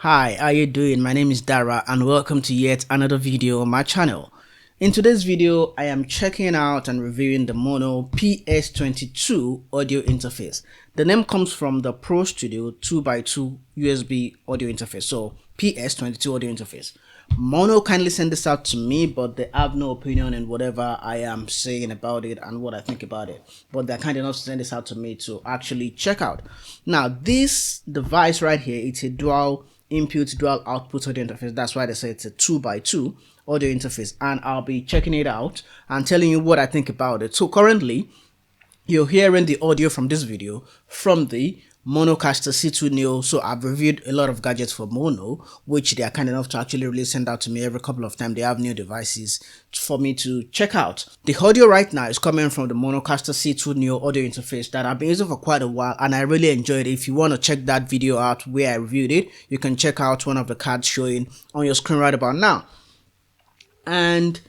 Hi, how you doing? My name is Dara and welcome to yet another video on my channel. In today's video, I am checking out and reviewing the Maono PS22 Audio Interface. The name comes from the Pro Studio 2x2 USB audio interface, so PS22 Audio Interface. Maono kindly sent this out to me, but they have no opinion in whatever I am saying about it and what I think about it. But they're kind enough to send this out to me to actually check out. Now, this device right here, it's a dual input, dual output audio interface. That's why they say it's a 2x2 audio interface, and I'll be checking it out and telling you what I think about it. So currently, you're hearing the audio from this video from the Maono C2 Neo. So I've reviewed a lot of gadgets for Maono, which they are kind enough to actually really send out to me every couple of times. They have new devices for me to check out. The audio right now is coming from the Maono C2 Neo audio interface that I've been using for quite a while, and I really enjoyed it. If you want to check that video out where I reviewed it, you can check out one of the cards showing on your screen right about now. And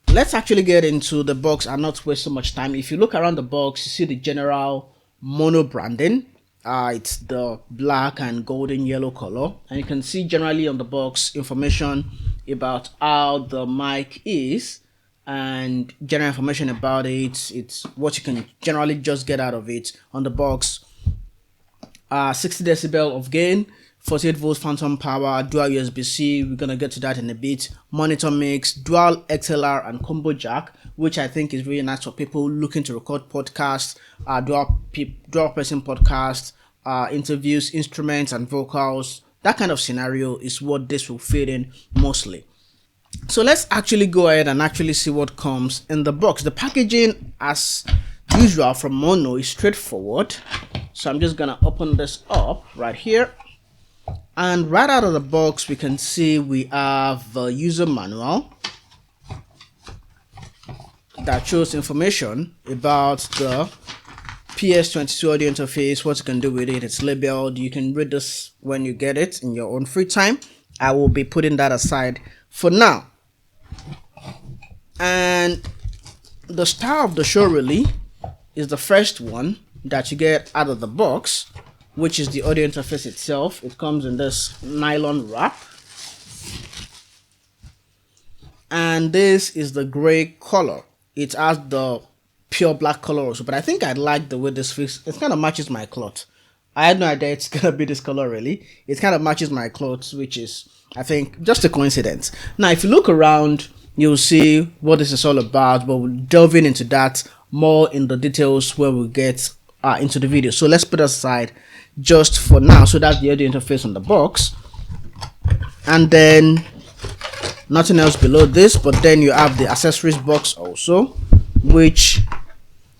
let's actually get into the box and not waste so much time. If you look around the box, you see the general Maono branding. It's the black and golden yellow color, and you can see generally on the box information about how the mic is and general information about it. It's what you can generally just get out of it on the box. 60 decibel of gain, 48 volts phantom power, dual USB-C, we're gonna get to that in a bit, monitor mix, dual XLR and combo jack, which I think is really nice for people looking to record podcasts, dual person podcasts, interviews, instruments and vocals. That kind of scenario is what this will fit in mostly. So let's actually go ahead and actually see what comes in the box. The packaging, as usual from Maono, is straightforward. So I'm just gonna open this up right here. And right out of the box, we can see we have the user manual that shows information about the PS22 audio interface, what you can do with it. It's labeled. You can read this when you get it in your own free time. I will be putting that aside for now. And the star of the show really is the first one that you get out of the box, which is the audio interface itself. It comes in this nylon wrap, and this is the gray color. It has the pure black color also, but I think I like the way this fits. It kind of matches my cloth. I had no idea it's gonna be this color really. It kind of matches my clothes, which is, I think, just a coincidence. Now if you look around, you'll see what this is all about, but we'll delve into that more in the details when we get into the video. So let's put aside just for now. So that's the audio interface on the box, and then nothing else below this, but then you have the accessories box also, which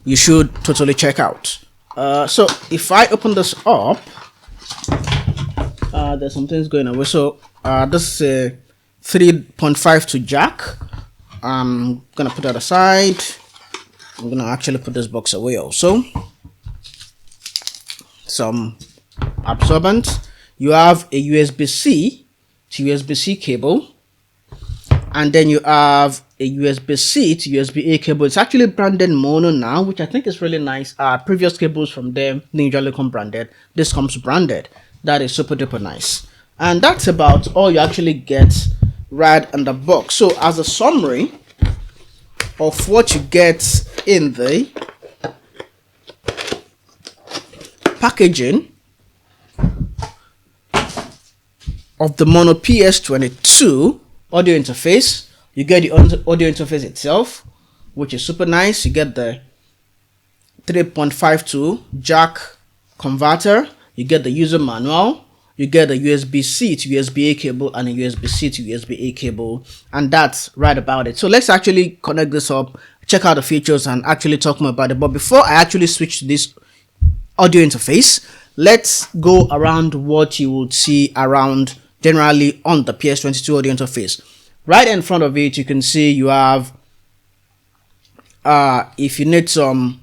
you should totally check out. So if I open this up, there's some things going away. So this is a 3.52 jack. I'm gonna put that aside. I'm gonna actually put this box away also. Some absorbent. You have a USB-C to USB-C cable, and then you have a USB-C to USB-A cable. It's actually branded Maono now, which I think is really nice. Previous cables from them didn't usually come branded. This comes branded. That is super duper nice. And that's about all you actually get right in the box. So as a summary of what you get in the packaging of the Maono PS22 audio interface, you get the audio interface itself, which is super nice. You get the 3.52 jack converter, you get the user manual, you get a USB-C to USB-A cable and a USB-C to USB-A cable, and that's right about it. So let's actually connect this up, check out the features and actually talk more about it. But before I actually switch to this audio interface, let's go around what you would see around generally on the PS22 audio interface. Right in front of it, you can see you have if you need some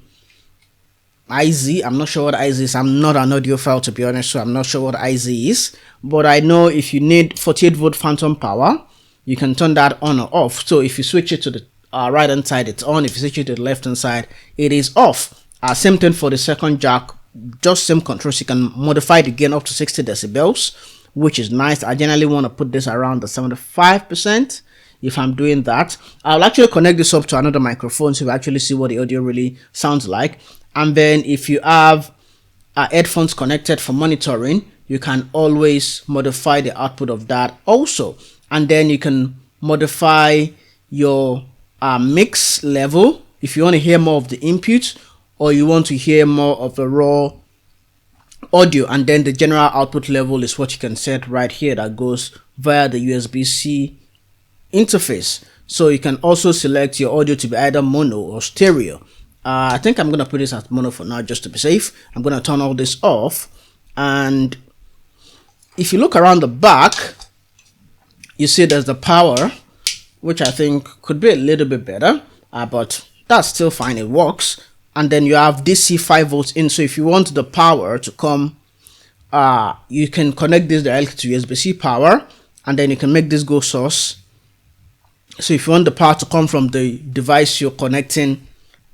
IZ, I'm not sure what IZ is. I'm not an audiophile, to be honest, so I'm not sure what IZ is, but I know if you need 48 volt phantom power, you can turn that on or off. So if you switch it to the right hand side, it's on. If you switch it to the left hand side, it is off. Same thing for the second jack, just same controls. You can modify the gain up to 60 decibels. which is nice. I generally want to put this around the 75%. If I'm doing that, I'll actually connect this up to another microphone so you actually see what the audio really sounds like. And then if you have headphones connected for monitoring, you can always modify the output of that also. And then you can modify your mix level if you want to hear more of the input, or you want to hear more of the raw audio. And then the general output level is what you can set right here, that goes via the USB-C interface. So you can also select your audio to be either mono or stereo. I think I'm going to put this as mono for now just to be safe. I'm going to turn all this off, and if you look around the back, you see there's the power, which I think could be a little bit better, but that's still fine, it works. And then you have DC 5 volts in, so if you want the power to come, you can connect this directly to USB-C power, and then you can make this go source. So if you want the power to come from the device you're connecting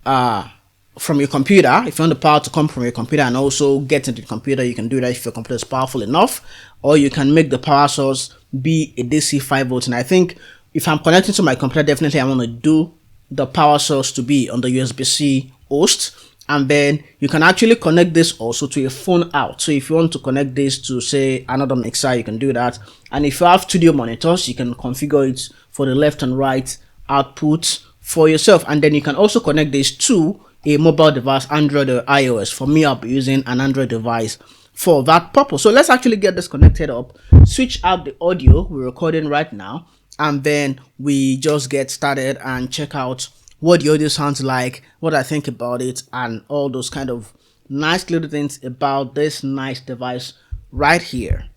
from your computer, if you want the power to come from your computer and also get into the computer, you can do that if your computer is powerful enough. Or you can make the power source be a DC 5 volts. And I think if I'm connecting to my computer, definitely I want to do the power source to be on the USB-C host. And then you can actually connect this also to a phone out. So if you want to connect this to, say, another mixer, you can do that. And if you have studio monitors, you can configure it for the left and right outputs for yourself. And then you can also connect this to a mobile device, Android or iOS. For me, I'll be using an Android device for that purpose. So let's actually get this connected up, switch out the audio we're recording right now, and then we just get started and check out what the audio sounds like, what I think about it, and all those kind of nice little things about this nice device right here.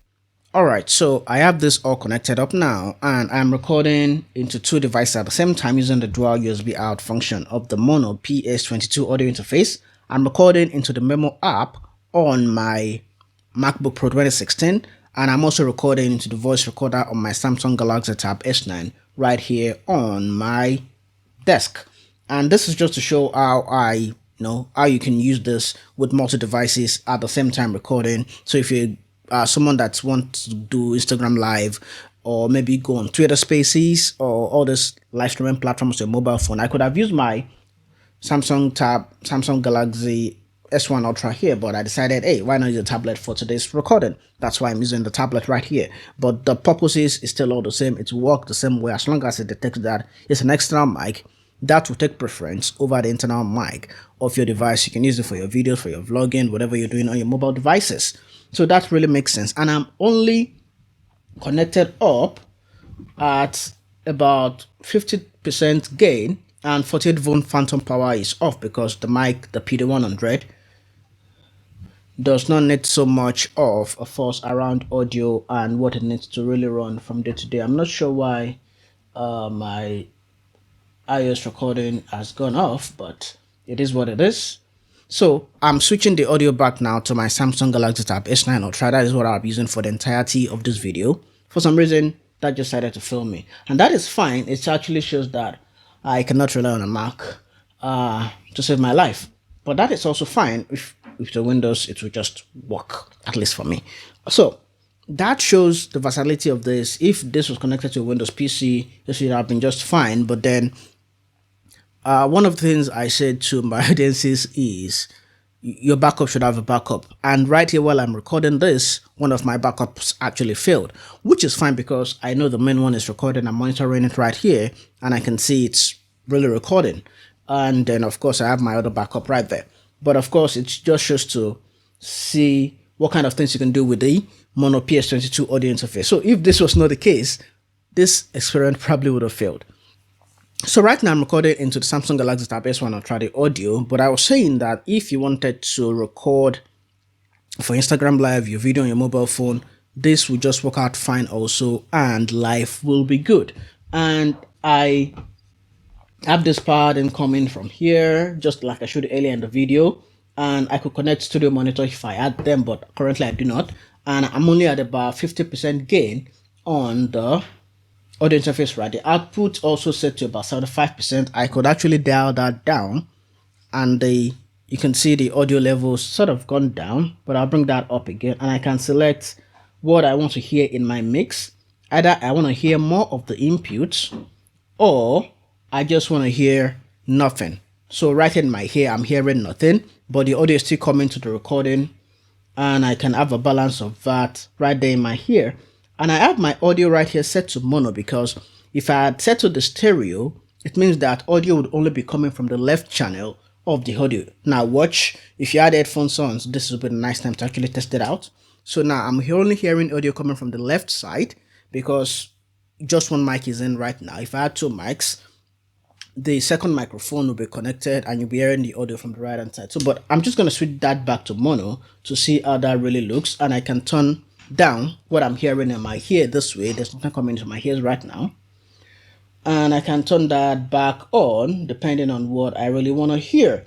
Alright, so I have this all connected up now, and I'm recording into two devices at the same time using the dual USB out function of the Maono PS22 Audio Interface. I'm recording into the Memo app on my MacBook Pro 2016, and I'm also recording into the voice recorder on my Samsung Galaxy Tab S9 right here on my desk. And this is just to show how you can use this with multi devices at the same time recording. So if you're someone that wants to do Instagram Live, or maybe go on Twitter Spaces or all this live streaming platforms on your mobile phone, I could have used my Samsung Galaxy S1 Ultra here, but I decided, hey, why not use a tablet for today's recording? That's why I'm using the tablet right here. But the purpose is still all the same. It will work the same way as long as it detects that it's an external mic. That will take preference over the internal mic of your device. You can use it for your videos, for your vlogging, whatever you're doing on your mobile devices. So that really makes sense. And I'm only connected up at about 50% gain, and 48 volt phantom power is off because the mic, the PD100, does not need so much of a force around audio and what it needs to really run from day to day. I'm not sure why my iOS recording has gone off, but it is what it is. So I'm switching the audio back now to my Samsung Galaxy Tab S9 Ultra. That is what I'll be using for the entirety of this video. For some reason, that just decided to fail me, and that is fine. It actually shows that I cannot rely on a Mac to save my life, but that is also fine. If the Windows, it will just work, at least for me. So that shows the versatility of this. If this was connected to a Windows PC, this would have been just fine. But then one of the things I said to my audiences is your backup should have a backup. And right here, while I'm recording this, one of my backups actually failed, which is fine because I know the main one is recording. I'm monitoring it right here, and I can see it's really recording. And then, of course, I have my other backup right there. But of course, it just shows to see what kind of things you can do with the Maono PS22 audio interface. So if this was not the case, this experiment probably would have failed. So right now I'm recording into the Samsung Galaxy Tab S1 Ultra the audio, but I was saying that if you wanted to record for Instagram Live, your video on your mobile phone, this will just work out fine also, and life will be good. And I have this pad incoming from here, just like I showed earlier in the video, and I could connect studio monitor if I had them, but currently I do not. And I'm only at about 50% gain on the audio interface right. The output also set to about 75%. I could actually dial that down, and you can see the audio levels sort of gone down, but I'll bring that up again, and I can select what I want to hear in my mix. Either I want to hear more of the inputs, or I just want to hear nothing. So right in my ear, I'm hearing nothing, but the audio is still coming to the recording, and I can have a balance of that right there in my ear. And I have my audio right here set to mono, because if I had set to the stereo, it means that audio would only be coming from the left channel of the audio. Now watch, if you had headphones on, this would be a nice time to actually test it out. So now I'm only hearing audio coming from the left side, because just one mic is in right now. If I had two mics, the second microphone will be connected and you'll be hearing the audio from the right hand side. So, but I'm just going to switch that back to mono to see how that really looks. And I can turn down what I'm hearing in my ear this way. There's nothing coming into my ears right now. And I can turn that back on depending on what I really want to hear.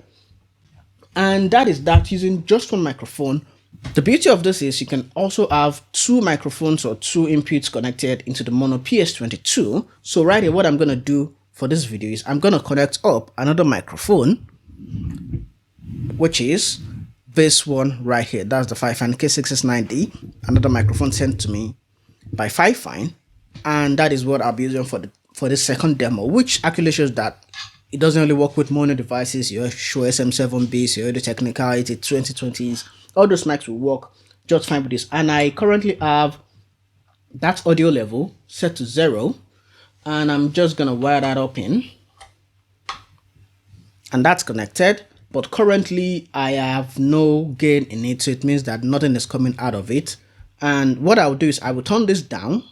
And that is that, using just one microphone. The beauty of this is you can also have two microphones or two inputs connected into the Maono PS22. So right here, what I'm going to do for this video is I'm going to connect up another microphone, which is this one right here. That's the Fifine K6S9D, another microphone sent to me by Fifine. And that is what I'll be using for this second demo, which actually shows that it doesn't only work with mono devices, your Shure SM7Bs, your Audio Technica 2020s. All those mics will work just fine with this. And I currently have that audio level set to 0. And I'm just going to wire that up in. And that's connected. But currently, I have no gain in it. So it means that nothing is coming out of it. And what I'll do is I will turn this down.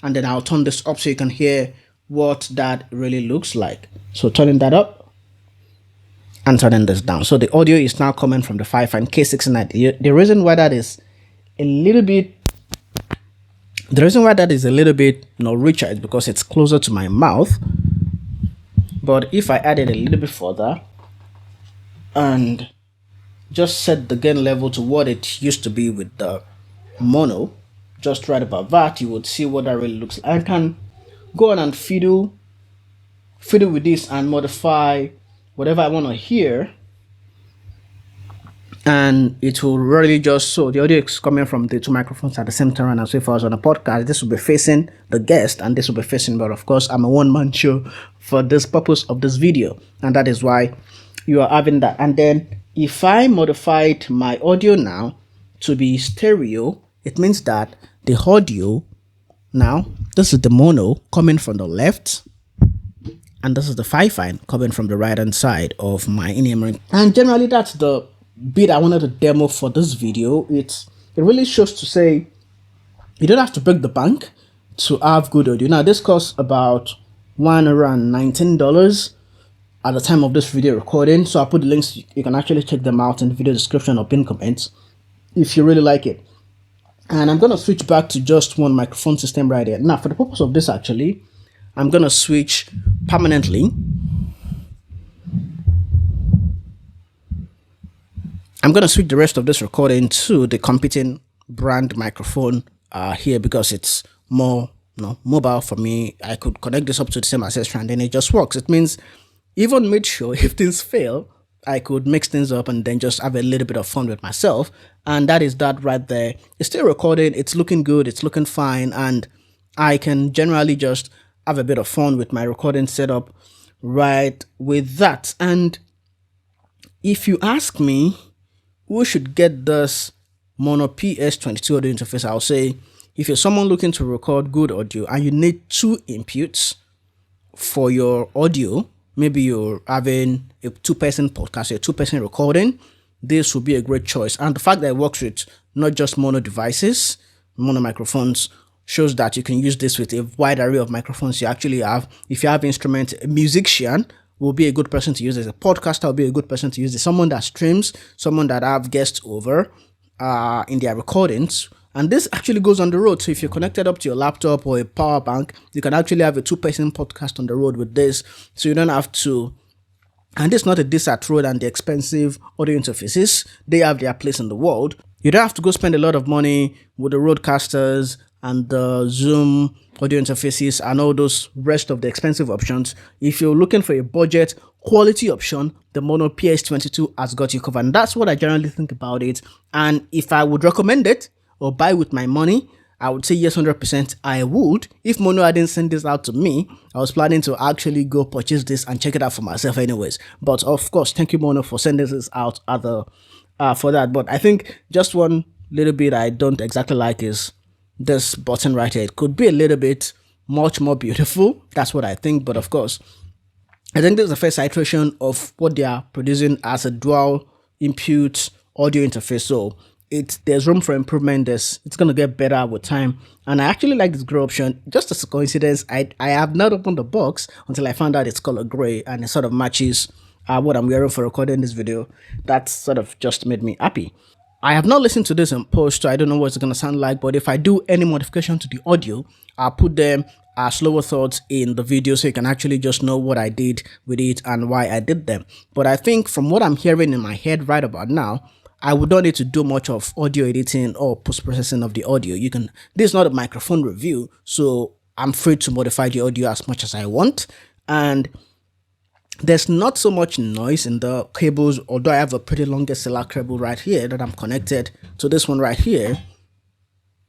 And then I'll turn this up so you can hear what that really looks like. So turning that up and turning this down. So the audio is now coming from the Fifine K690. The reason why that is a little bit richer is because it's closer to my mouth. But if I add it a little bit further and just set the gain level to what it used to be with the mono, just right about that, you would see what that really looks like. I can go on and fiddle with this and modify whatever I want to hear, and it will really just, so the audio is coming from the two microphones at the same time. And so if I was on a podcast, this will be facing the guest and this will be facing, but of course I'm a one-man show for this purpose of this video, and that is why you are having that. And then if I modified my audio now to be stereo, it means that the audio now, this is the mono coming from the left, and this is the Fifine coming from the right hand side of my in-ear. And generally that's the bit I wanted to demo for this video. It really shows to say you don't have to break the bank to have good audio. Now this costs about $119 at the time of this video recording. So I'll put the links, you can actually check them out in the video description or pinned comments if you really like it. And I'm going to switch back to just one microphone system right here. Now, for the purpose of this, actually, I'm going to switch permanently. I'm going to switch the rest of this recording to the competing brand microphone here, because it's more mobile for me. I could connect this up to the same accessory and then it just works. It means even mid-show, if things fail, I could mix things up and then just have a little bit of fun with myself. And that is that right there. It's still recording, it's looking good, it's looking fine, and I can generally just have a bit of fun with my recording setup right with that. And if you ask me who should get this Maono PS22 audio interface, I'll say if you're someone looking to record good audio and you need two inputs for your audio, maybe you're having a two-person podcast, a two-person recording, this will be a great choice. And the fact that it works with not just mono devices, mono microphones, shows that you can use this with a wide array of microphones you actually have. If you have instruments, a musician will be a good person to use this. A podcaster will be a good person to use this. Someone that streams, someone that have guests over in their recordings. And this actually goes on the road. So if you're connected up to your laptop or a power bank, you can actually have a two-person podcast on the road with this. So you don't have to, and this is not a diss at Rode and the expensive audio interfaces. They have their place in the world. You don't have to go spend a lot of money with the Rodecasters and the Zoom audio interfaces and all those rest of the expensive options. If you're looking for a budget quality option, the Maono PS22 has got you covered. And that's what I generally think about it. And if I would recommend it or buy with my money, I would say yes, 100% I would. If Maono hadn't sent this out to me, I was planning to actually go purchase this and check it out for myself anyways. But of course, thank you Maono for sending this out for that. But I think just one little bit I don't exactly like is this button right here. It could be a little bit much more beautiful. That's what I think. But of course, I think this is the first iteration of what they are producing as a dual input audio interface. So there's room for improvement. It's gonna get better with time. And I actually like this gray option. Just as a coincidence, I have not opened the box until I found out it's color gray and it sort of matches what I'm wearing for recording this video. That sort of just made me happy. I have not listened to this in post, so I don't know what it's going to sound like, but if I do any modification to the audio, I'll put them as slower thoughts in the video so you can actually just know what I did with it and why I did them. But I think from what I'm hearing in my head right about now, I would not need to do much of audio editing or post-processing of the audio. This is not a microphone review, so I'm free to modify the audio as much as I want. And there's not so much noise in the cables, although I have a pretty long SLR cable right here that I'm connected to this one right here,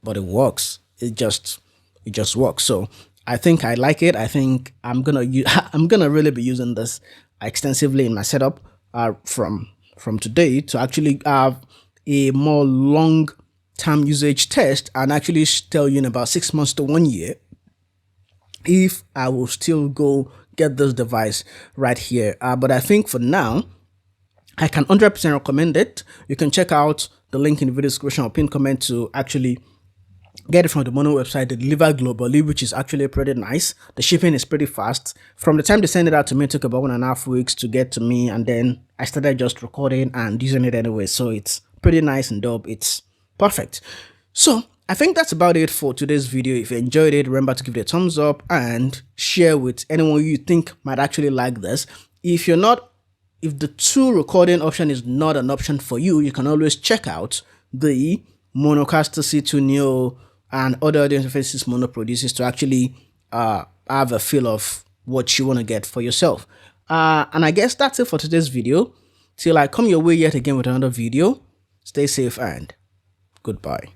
but it works. It just works. So I think I like it. I think I'm gonna really be using this extensively in my setup from today to actually have a more long-term usage test and actually tell you in about 6 months to 1 year if I will still go get this device right here. But I think for now, I can 100% recommend it. You can check out the link in the video description or pinned comment to actually get it from the Maono website. They deliver globally, which is actually pretty nice. The shipping is pretty fast. From the time they send it out to me, it took about 1.5 weeks to get to me, and then I started just recording and using it anyway. So it's pretty nice and dope. It's perfect. So I think that's about it for today's video. If you enjoyed it, remember to give it a thumbs up and share with anyone you think might actually like this. If the two recording option is not an option for you, you can always check out the Monocaster C2 Neo and other audio interfaces Maono produces to actually have a feel of what you want to get for yourself. And I guess that's it for today's video. Till I come your way yet again with another video, stay safe and goodbye.